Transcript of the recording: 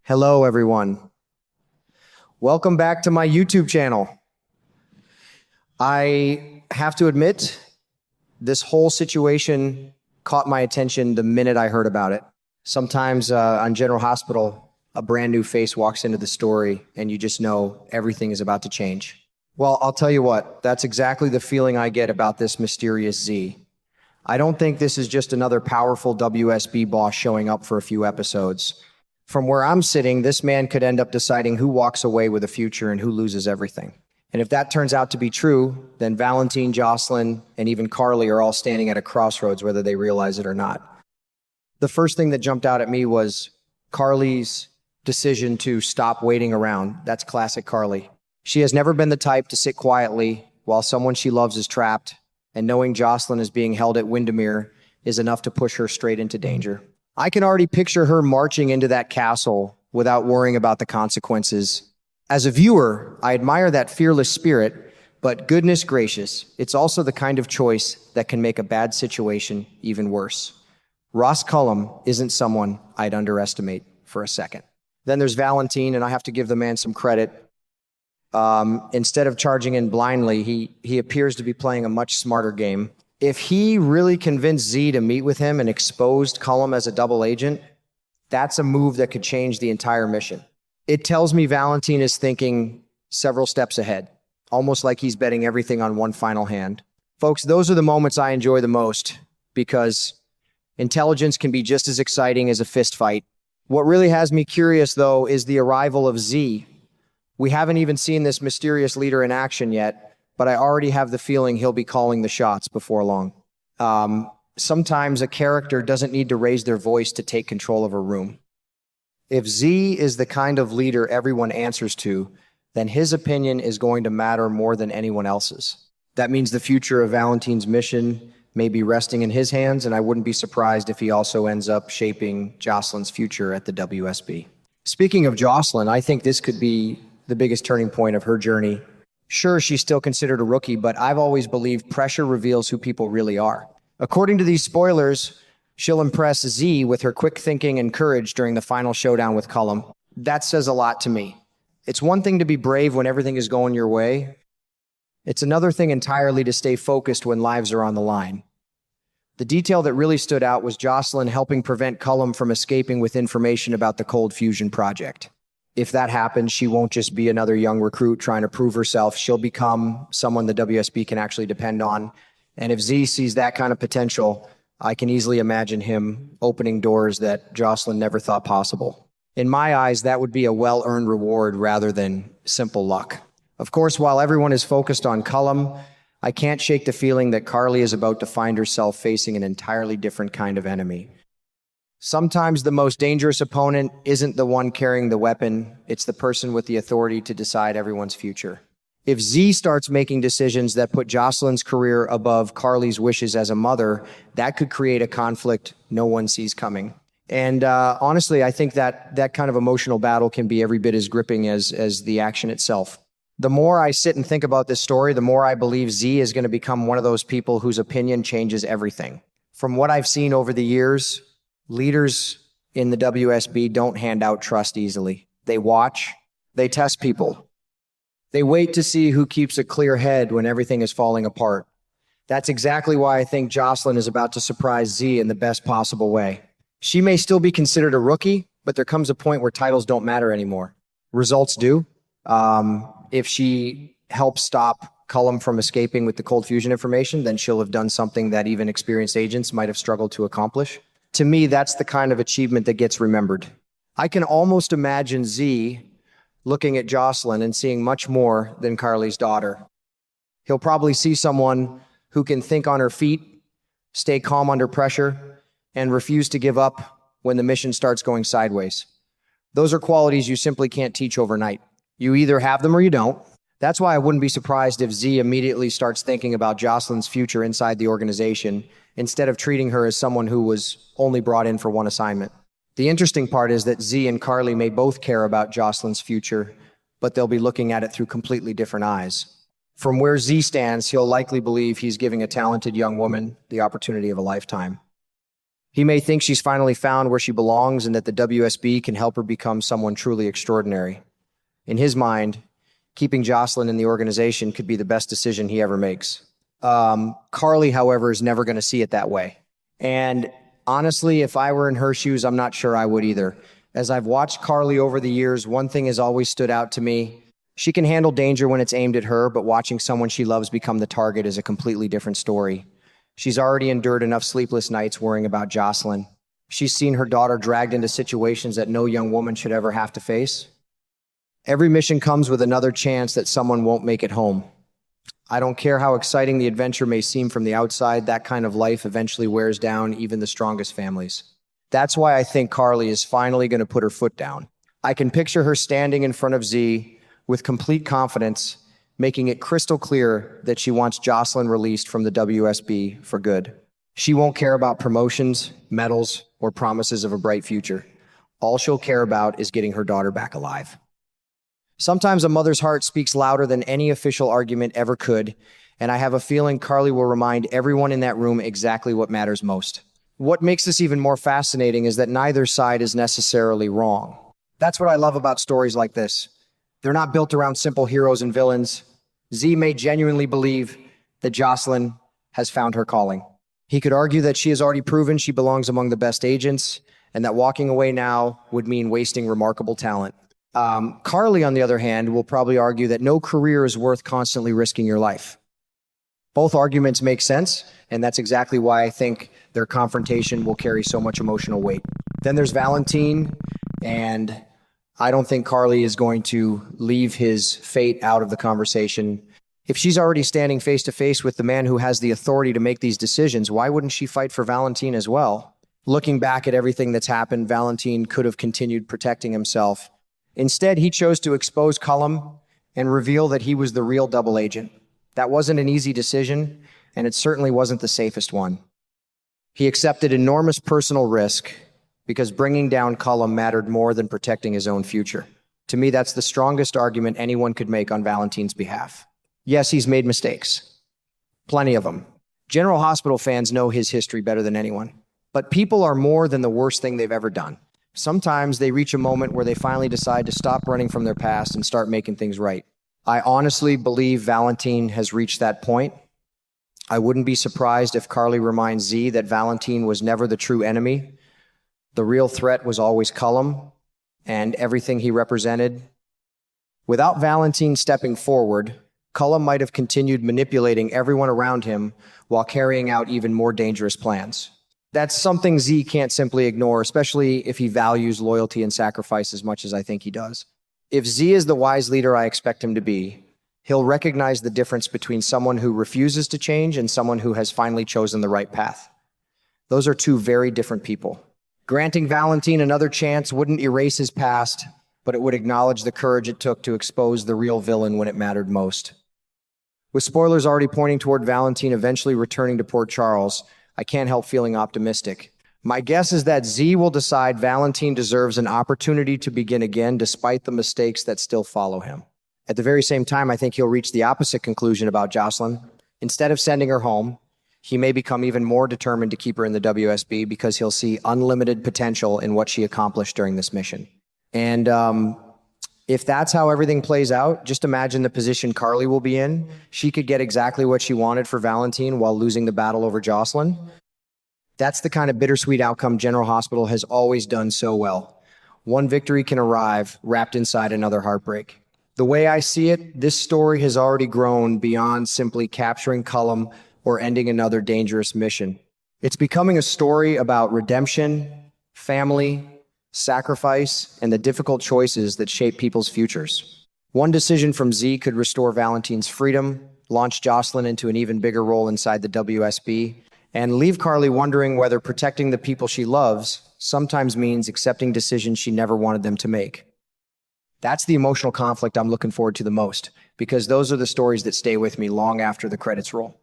Hello, everyone. Welcome back to my YouTube channel. I have to admit, this whole situation caught my attention the minute I heard about it. Sometimes on General Hospital, a brand new face walks into the story and you just know everything is about to change. Well, I'll tell you what, that's exactly the feeling I get about this mysterious Z. I don't think this is just another powerful WSB boss showing up for a few episodes. From where I'm sitting, this man could end up deciding who walks away with a future and who loses everything. And if that turns out to be true, then Valentine, Jocelyn, and even Carly are all standing at a crossroads whether they realize it or not. The first thing that jumped out at me was Carly's decision to stop waiting around. That's classic Carly. She has never been the type to sit quietly while someone she loves is trapped, and knowing Jocelyn is being held at Windermere is enough to push her straight into danger. I can already picture her marching into that castle without worrying about the consequences. As a viewer, I admire that fearless spirit, but goodness gracious, it's also the kind of choice that can make a bad situation even worse. Ross Cullum isn't someone I'd underestimate for a second. Then there's Valentine, and I have to give the man some credit. Instead of charging in blindly, he appears to be playing a much smarter game. If he really convinced Z to meet with him and exposed Cullum as a double agent, that's a move that could change the entire mission. It tells me Valentine is thinking several steps ahead, almost like he's betting everything on one final hand. Folks, those are the moments I enjoy the most because intelligence can be just as exciting as a fist fight. What really has me curious, though, is the arrival of Z. We haven't even seen this mysterious leader in action yet, but I already have the feeling he'll be calling the shots before long. Sometimes a character doesn't need to raise their voice to take control of a room. If Z is the kind of leader everyone answers to, then his opinion is going to matter more than anyone else's. That means the future of Valentine's mission may be resting in his hands, and I wouldn't be surprised if he also ends up shaping Jocelyn's future at the WSB. Speaking of Jocelyn, I think this could be the biggest turning point of her journey. Sure, she's still considered a rookie, but I've always believed pressure reveals who people really are. According to these spoilers, she'll impress Z with her quick thinking and courage during the final showdown with Cullum. That says a lot to me. It's one thing to be brave when everything is going your way. It's another thing entirely to stay focused when lives are on the line. The detail that really stood out was Jocelyn helping prevent Cullum from escaping with information about the Cold Fusion project. If that happens, she won't just be another young recruit trying to prove herself. She'll become someone the WSB can actually depend on. And if Z sees that kind of potential, I can easily imagine him opening doors that Jocelyn never thought possible. In my eyes, that would be a well-earned reward rather than simple luck. Of course, while everyone is focused on Cullum, I can't shake the feeling that Carly is about to find herself facing an entirely different kind of enemy. Sometimes the most dangerous opponent isn't the one carrying the weapon, it's the person with the authority to decide everyone's future. If Z starts making decisions that put Jocelyn's career above Carly's wishes as a mother, that could create a conflict no one sees coming. And honestly, I think that kind of emotional battle can be every bit as gripping as the action itself. The more I sit and think about this story, the more I believe Z is going to become one of those people whose opinion changes everything. From what I've seen over the years, leaders in the WSB don't hand out trust easily. They watch, they test people. They wait to see who keeps a clear head when everything is falling apart. That's exactly why I think Jocelyn is about to surprise Z in the best possible way. She may still be considered a rookie, but there comes a point where titles don't matter anymore. Results do. If she helps stop Cullum from escaping with the Cold Fusion information, then she'll have done something that even experienced agents might have struggled to accomplish. To me, that's the kind of achievement that gets remembered. I can almost imagine Z looking at Jocelyn and seeing much more than Carly's daughter. He'll probably see someone who can think on her feet, stay calm under pressure, and refuse to give up when the mission starts going sideways. Those are qualities you simply can't teach overnight. You either have them or you don't. That's why I wouldn't be surprised if Z immediately starts thinking about Jocelyn's future inside the organization instead of treating her as someone who was only brought in for one assignment. The interesting part is that Z and Carly may both care about Jocelyn's future, but they'll be looking at it through completely different eyes. From where Z stands, he'll likely believe he's giving a talented young woman the opportunity of a lifetime. He may think she's finally found where she belongs and that the WSB can help her become someone truly extraordinary. In his mind, keeping Jocelyn in the organization could be the best decision he ever makes. Carly, however, is never going to see it that way. And honestly, if I were in her shoes, I'm not sure I would either. As I've watched Carly over the years, one thing has always stood out to me. She can handle danger when it's aimed at her, but watching someone she loves become the target is a completely different story. She's already endured enough sleepless nights worrying about Jocelyn. She's seen her daughter dragged into situations that no young woman should ever have to face. Every mission comes with another chance that someone won't make it home. I don't care how exciting the adventure may seem from the outside, that kind of life eventually wears down even the strongest families. That's why I think Carly is finally going to put her foot down. I can picture her standing in front of Z with complete confidence, making it crystal clear that she wants Jocelyn released from the WSB for good. She won't care about promotions, medals, or promises of a bright future. All she'll care about is getting her daughter back alive. Sometimes a mother's heart speaks louder than any official argument ever could, and I have a feeling Carly will remind everyone in that room exactly what matters most. What makes this even more fascinating is that neither side is necessarily wrong. That's what I love about stories like this. They're not built around simple heroes and villains. Z may genuinely believe that Jocelyn has found her calling. He could argue that she has already proven she belongs among the best agents, and that walking away now would mean wasting remarkable talent. Carly, on the other hand, will probably argue that no career is worth constantly risking your life. Both arguments make sense, and that's exactly why I think their confrontation will carry so much emotional weight. Then there's Valentine, and I don't think Carly is going to leave his fate out of the conversation. If she's already standing face to face with the man who has the authority to make these decisions, why wouldn't she fight for Valentine as well? Looking back at everything that's happened, Valentine could have continued protecting himself. Instead, he chose to expose Cullum and reveal that he was the real double agent. That wasn't an easy decision, and it certainly wasn't the safest one. He accepted enormous personal risk because bringing down Cullum mattered more than protecting his own future. To me, that's the strongest argument anyone could make on Valentine's behalf. Yes, he's made mistakes. Plenty of them. General Hospital fans know his history better than anyone. But people are more than the worst thing they've ever done. Sometimes they reach a moment where they finally decide to stop running from their past and start making things right. I honestly believe Valentine has reached that point. I wouldn't be surprised if Carly reminds Z that Valentine was never the true enemy. The real threat was always Cullum and everything he represented. Without Valentine stepping forward, Cullum might have continued manipulating everyone around him while carrying out even more dangerous plans. That's something Z can't simply ignore, especially if he values loyalty and sacrifice as much as I think he does. If Z is the wise leader I expect him to be, he'll recognize the difference between someone who refuses to change and someone who has finally chosen the right path. Those are two very different people. Granting Valentine another chance wouldn't erase his past, but it would acknowledge the courage it took to expose the real villain when it mattered most. With spoilers already pointing toward Valentine eventually returning to Port Charles, I can't help feeling optimistic. My guess is that Z will decide Valentine deserves an opportunity to begin again despite the mistakes that still follow him. At the very same time, I think he'll reach the opposite conclusion about Jocelyn. Instead of sending her home, he may become even more determined to keep her in the WSB because he'll see unlimited potential in what she accomplished during this mission. And if that's how everything plays out, just imagine the position Carly will be in. She could get exactly what she wanted for Valentine while losing the battle over Jocelyn. That's the kind of bittersweet outcome General Hospital has always done so well. One victory can arrive wrapped inside another heartbreak. The way I see it, this story has already grown beyond simply capturing Cullum or ending another dangerous mission. It's becoming a story about redemption, family, sacrifice, and the difficult choices that shape people's futures. One decision from Z could restore Valentine's freedom, launch Jocelyn into an even bigger role inside the WSB, and leave Carly wondering whether protecting the people she loves sometimes means accepting decisions she never wanted them to make. That's the emotional conflict I'm looking forward to the most, because those are the stories that stay with me long after the credits roll.